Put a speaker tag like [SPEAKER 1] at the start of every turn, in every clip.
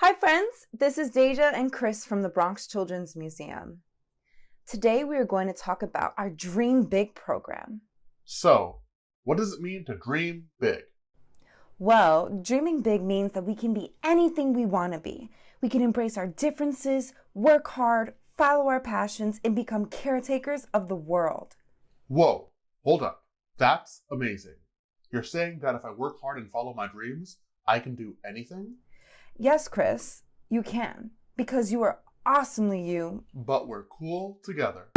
[SPEAKER 1] Hi friends, this is Deja and Chris from the Bronx Children's Museum. Today we are going to talk about our Dream Big program.
[SPEAKER 2] So, what does it mean to dream big?
[SPEAKER 1] Well, dreaming big means that we can be anything we want to be. We can embrace our differences, work hard, follow our passions, and become caretakers of the world.
[SPEAKER 2] Whoa, hold up. That's amazing. You're saying that if I work hard and follow my dreams, I can do anything?
[SPEAKER 1] Yes, Chris, you can, because you are awesomely you.
[SPEAKER 2] But we're cool together.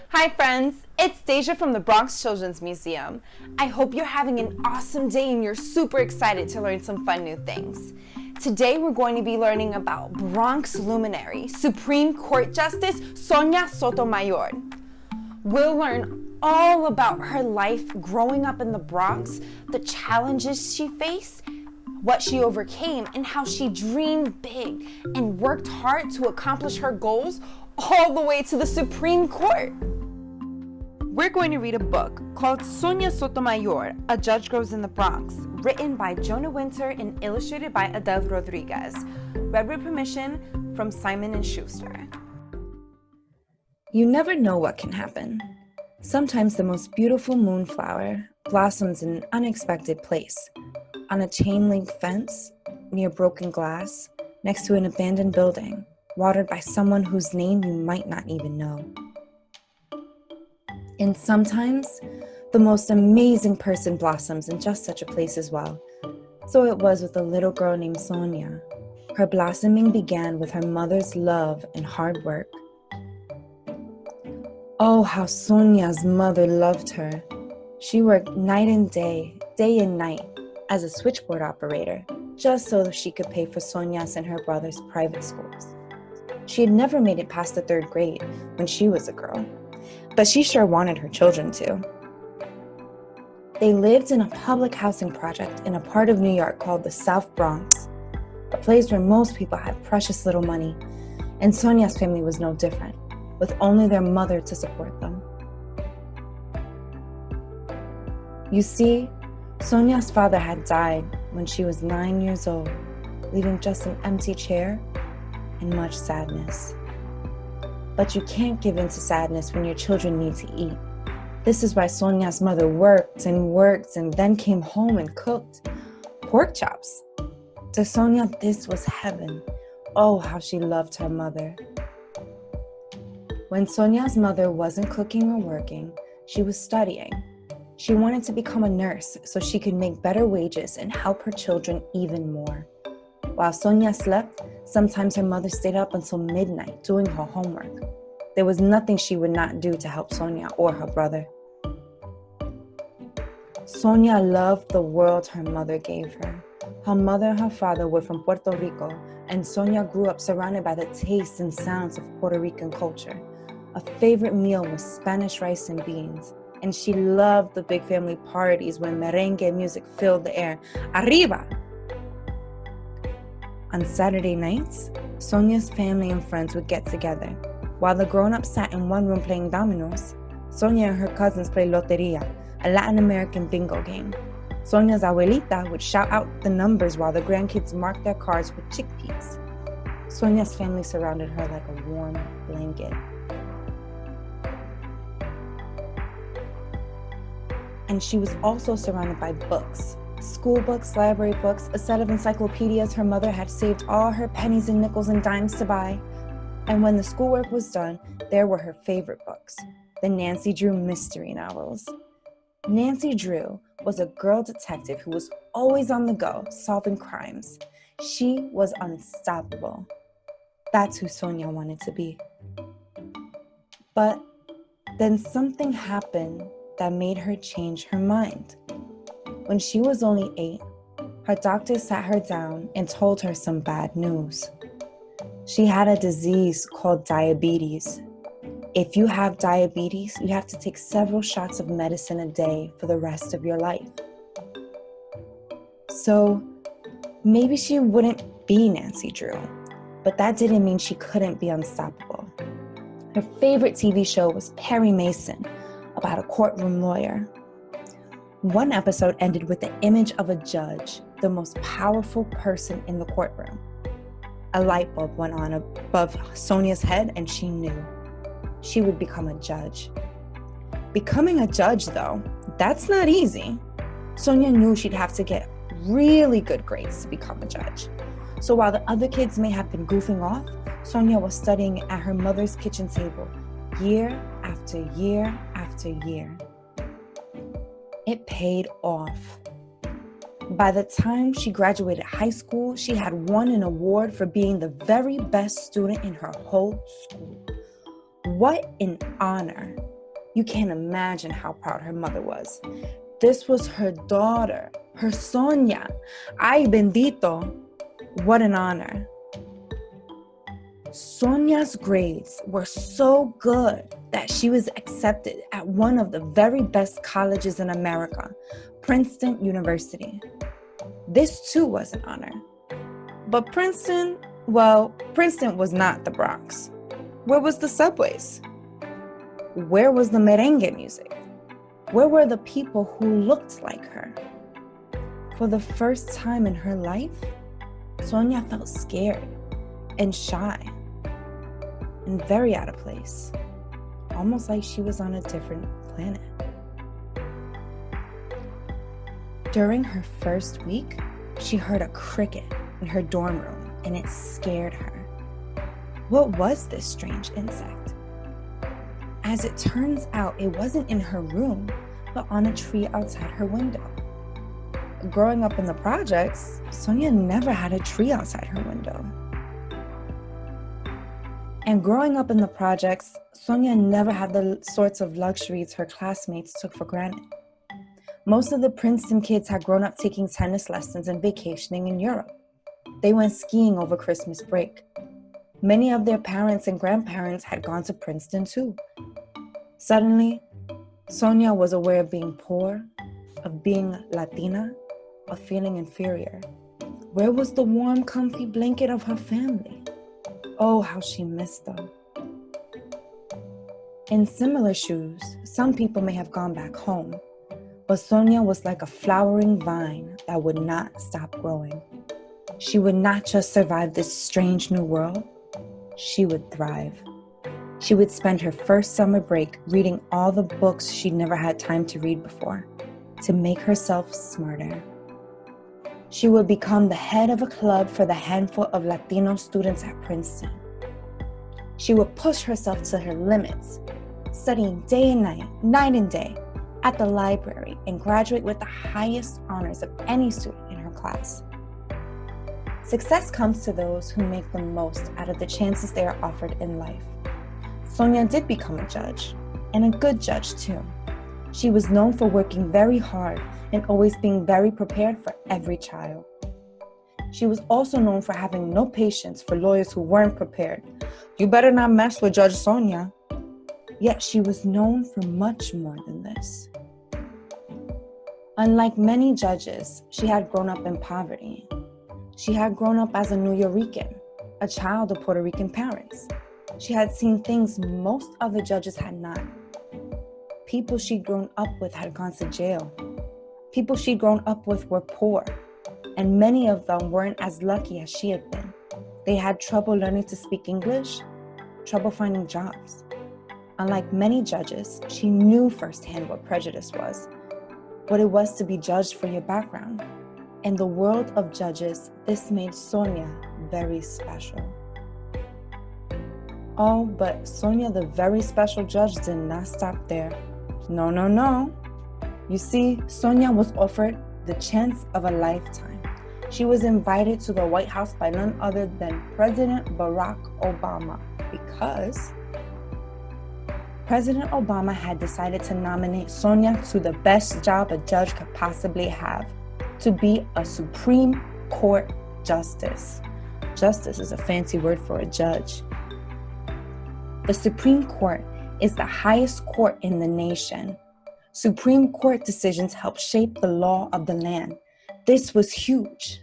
[SPEAKER 1] Hi friends, it's Deja from the Bronx Children's Museum. I hope you're having an awesome day and you're super excited to learn some fun new things. Today we're going to be learning about Bronx luminary, Supreme Court Justice Sonia Sotomayor. We'll learn all about her life growing up in the Bronx, the challenges she faced, what she overcame, and how she dreamed big and worked hard to accomplish her goals all the way to the Supreme Court. We're going to read a book called Sonia Sotomayor, A Judge Grows in the Bronx, written by Jonah Winter and illustrated by Edel Rodriguez. Read with permission from Simon Schuster. You never know what can happen. Sometimes the most beautiful moonflower blossoms in an unexpected place. On a chain-link fence, near broken glass, next to an abandoned building, watered by someone whose name you might not even know. And sometimes, the most amazing person blossoms in just such a place as well. So it was with a little girl named Sonia. Her blossoming began with her mother's love and hard work. Oh, how Sonia's mother loved her. She worked night and day and night, as a switchboard operator, just so she could pay for Sonia's and her brother's private schools. She had never made it past the 3rd grade when she was a girl, but she sure wanted her children to. They lived in a public housing project in a part of New York called the South Bronx, a place where most people had precious little money, and Sonia's family was no different, with only their mother to support them. You see, Sonia's father had died when she was 9 years old, leaving just an empty chair and much sadness. But you can't give in to sadness when your children need to eat. This is why Sonia's mother worked and then came home and cooked pork chops. To Sonia, this was heaven. Oh, how she loved her mother. When Sonia's mother wasn't cooking or working, she was studying. She wanted to become a nurse so she could make better wages and help her children even more. While Sonia slept, sometimes her mother stayed up until midnight doing her homework. There was nothing she would not do to help Sonia or her brother. Sonia loved the world her mother gave her. Her mother and her father were from Puerto Rico, and Sonia grew up surrounded by the tastes and sounds of Puerto Rican culture. A favorite meal was Spanish rice and beans, and she loved the big family parties when merengue music filled the air. Arriba! On Saturday nights, Sonia's family and friends would get together. While the grown-ups sat in one room playing dominoes, Sonia and her cousins played loteria, a Latin American bingo game. Sonia's abuelita would shout out the numbers while the grandkids marked their cards with chickpeas. Sonia's family surrounded her like a warm blanket. And she was also surrounded by books. School books, library books, a set of encyclopedias her mother had saved all her pennies and nickels and dimes to buy. And when the schoolwork was done, there were her favorite books, the Nancy Drew mystery novels. Nancy Drew was a girl detective who was always on the go, solving crimes. She was unstoppable. That's who Sonia wanted to be. But then something happened that made her change her mind. When she was only 8, her doctor sat her down and told her some bad news. She had a disease called diabetes. If you have diabetes, you have to take several shots of medicine a day for the rest of your life. So maybe she wouldn't be Nancy Drew, but that didn't mean she couldn't be unstoppable. Her favorite TV show was Perry Mason, about a courtroom lawyer. One episode ended with the image of a judge, the most powerful person in the courtroom. a light bulb went on above Sonia's head, and she knew she would become a judge. Becoming a judge, though, that's not easy. Sonia knew she'd have to get really good grades to become a judge. So while the other kids may have been goofing off, Sonia was studying at her mother's kitchen table year after year after year. It paid off. By the time she graduated high school, she had won an award for being the very best student in her whole school. What an honor. You can't imagine how proud her mother was. This was her daughter, her Sonia. Ay bendito. What an honor. Sonia's grades were so good that she was accepted at one of the very best colleges in America, Princeton University. This too was an honor. But Princeton was not the Bronx. Where was the subways? Where was the merengue music? Where were the people who looked like her? For the first time in her life, Sonia felt scared and shy and very out of place, almost like she was on a different planet. During her first week, she heard a cricket in her dorm room, and it scared her. What was this strange insect? As it turns out, it wasn't in her room, but on a tree outside her window. Growing up in the projects, Sonia never had a tree outside her window. And growing up in the projects, Sonia never had the sorts of luxuries her classmates took for granted. Most of the Princeton kids had grown up taking tennis lessons and vacationing in Europe. They went skiing over Christmas break. Many of their parents and grandparents had gone to Princeton too. Suddenly, Sonia was aware of being poor, of being Latina, of feeling inferior. Where was the warm, comfy blanket of her family? Oh, how she missed them. In similar shoes, some people may have gone back home, but Sonia was like a flowering vine that would not stop growing. She would not just survive this strange new world, she would thrive. She would spend her first summer break reading all the books she'd never had time to read before, to make herself smarter. She would become the head of a club for the handful of Latino students at Princeton. She would push herself to her limits, studying day and night and day, at the library, and graduate with the highest honors of any student in her class. Success comes to those who make the most out of the chances they are offered in life. Sonia did become a judge, and a good judge too. She was known for working very hard and always being very prepared for every child. She was also known for having no patience for lawyers who weren't prepared. You better not mess with Judge Sonia. Yet she was known for much more than this. Unlike many judges, she had grown up in poverty. She had grown up as a New Yorican, a child of Puerto Rican parents. She had seen things most other judges had not. People she'd grown up with had gone to jail. People she'd grown up with were poor, and many of them weren't as lucky as she had been. They had trouble learning to speak English, trouble finding jobs. Unlike many judges, she knew firsthand what prejudice was, what it was to be judged for your background. In the world of judges, this made Sonia very special. Oh, but Sonia, the very special judge, did not stop there. No. You see, Sonia was offered the chance of a lifetime. She was invited to the White House by none other than President Barack Obama, because President Obama had decided to nominate Sonia to the best job a judge could possibly have, to be a Supreme Court justice. Justice is a fancy word for a judge. The Supreme Court is the highest court in the nation. Supreme Court decisions help shape the law of the land. This was huge.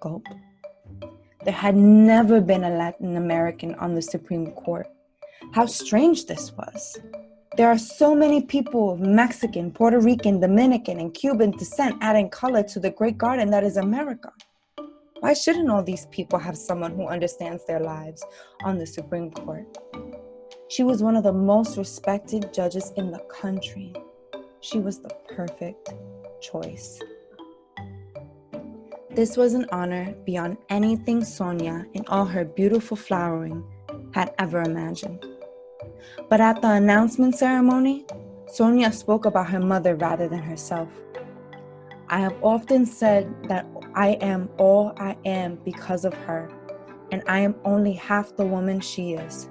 [SPEAKER 1] Gulp. There had never been a Latin American on the Supreme Court. How strange this was. There are so many people of Mexican, Puerto Rican, Dominican, and Cuban descent adding color to the great garden that is America.
[SPEAKER 3] Why shouldn't all these people have someone who understands their lives on the Supreme Court? She was one of the most respected judges in the country. She was the perfect choice. This was an honor beyond anything Sonia, in all her beautiful flowering, had ever imagined. But at the announcement ceremony, Sonia spoke about her mother rather than herself. I have often said that I am all I am because of her, and I am only half the woman she is.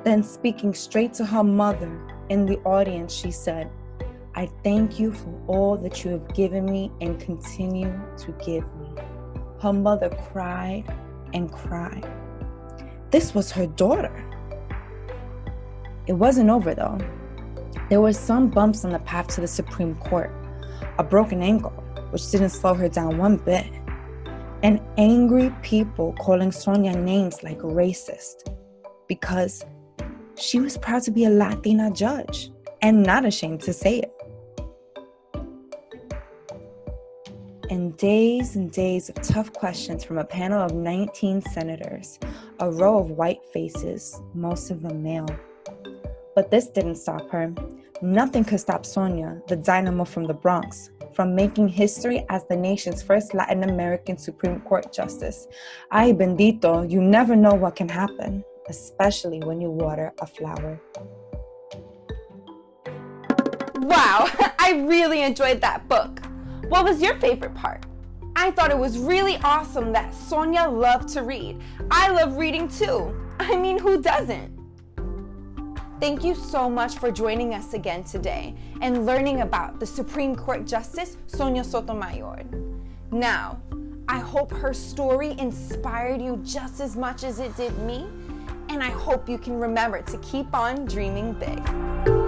[SPEAKER 3] Then, speaking straight to her mother in the audience, she said, I thank you for all that you have given me and continue to give me. Her mother cried and cried. This was her daughter. It wasn't over though. There were some bumps on the path to the Supreme Court, a broken ankle, which didn't slow her down one bit, and angry people calling Sonia names like racist, because she was proud to be a Latina judge and not ashamed to say it. And days of tough questions from a panel of 19 senators, a row of white faces, most of them male. But this didn't stop her. Nothing could stop Sonia, the dynamo from the Bronx, from making history as the nation's first Latin American Supreme Court justice. Ay bendito, you never know what can happen, especially when you water a flower.
[SPEAKER 1] Wow, I really enjoyed that book. What was your favorite part? I thought it was really awesome that Sonia loved to read. I love reading too. I mean, who doesn't? Thank you so much for joining us again today and learning about the Supreme Court Justice Sonia Sotomayor. Now, I hope her story inspired you just as much as it did me, and I hope you can remember to keep on dreaming big.